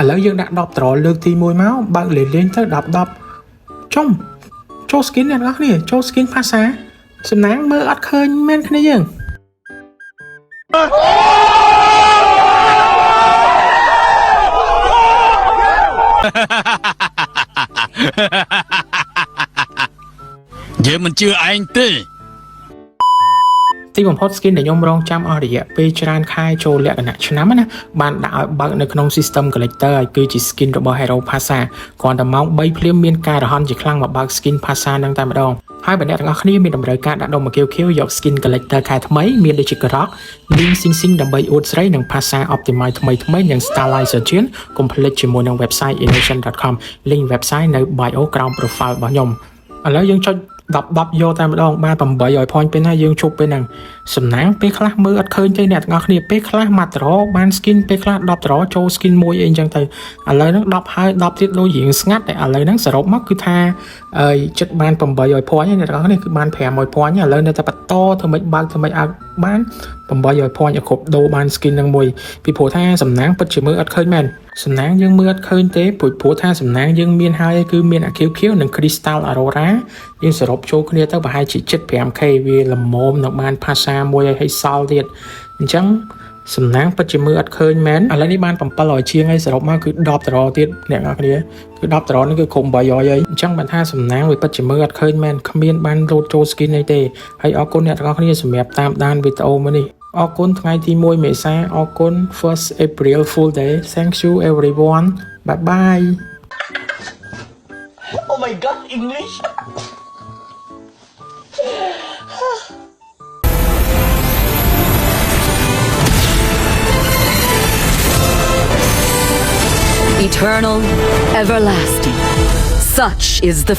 ឥឡូវយើងដាក់10ត្រលើកទី1មកបើកលេងទៅ10ចុំចូល skin អ្នកនរគ្នាចូល skin ភាសាសំណាងមើលអត់ឃើញមែនគ្នាយើង យើងមិនជឿឯងទេ ទីបំផុត skin ដែលខ្ញុំរងចាំអស់រយៈពេលច្រើនខែចូលលក្ខណៈឆ្នាំណាបានដាក់ឲ្យបើកនៅក្នុង system collector ហើយគឺជា skin របស់ hero Pasa គ្រាន់តែម៉ោង3ភ្លាមមានការរហ័នជាខ្លាំងមកបើក skin Pasa នឹងតែម្ដងហើយបើអ្នកទាំងអស់គ្នាមានតម្រូវការដាក់ដុំមកខៀវយក skin collector ខែថ្មីមានដូចជា Grok Link Sing ដើម្បីអួតស្រីនិង Pasa Optimize ថ្មីនិង Starlight ជាកុំភ្លេចជាមួយនឹង website innovation.com link website នៅ bio ក្រោម profile របស់ខ្ញុំឥឡូវយើងចុច10យកតែម្ដងបាន800 point ពេលណាយើងជប់ពេលហ្នឹងសំណាងពេលខ្លះមើលអត់ឃើញទេអ្នកទាំងអស់គ្នាពេលខ្លះមកត្របាន skin ពេលខ្លះ10ត្រចូល skin មួយអីចឹងទៅឥឡូវហ្នឹង10ហើយ10ទៀតដូចរៀងស្ងាត់តែឥឡូវហ្នឹងសរុបមកគឺថាចិត្តបាន800 point អ្នកទាំងអស់គ្នាគឺបាន500 point ឥឡូវនៅតែបន្តធ្វើម៉េចបើកធ្វើម៉េចឲ្យបាន800 point ឲ្យគ្រប់ដូរបាន skin ហ្នឹងមួយពីព្រោះថាសំណាងពិតជាមើលអត់ឃើញមែនសំណាងយើងមើលអត់ឃើញទេព្រោះថាសំណាងយើងមានហើយគឺមានអាខៀវនិង Crystal Aurora យើងសរុបចូលគ្នាទៅប្រហែលជា 75k វាល្មមនឹងបាន Pasa មួយឲ្យសល់ទៀតអញ្ចឹងសំណាងពិតជាមើលអត់ឃើញមែនឥឡូវនេះបាន700ជាងហើយសរុបមកគឺ10ត្រទៀតអ្នកនរគ្នាគឺ10ត្រនេះគឺគ្រប់800ហើយអញ្ចឹងបានថាសំណាងវាពិតជាមើលអត់ឃើញមែនគ្មានបានលោតចូល skin អីទេហើយអរគុណអ្នកទាំងអស់គ្នាសម្រាប់តាមដានវីដេអូមួយនេះអរគុណថ្ងៃទី1មេសាអរគុណ first April full day thank you everyone bye bye Oh my god, English. Eternal, everlasting. Such is the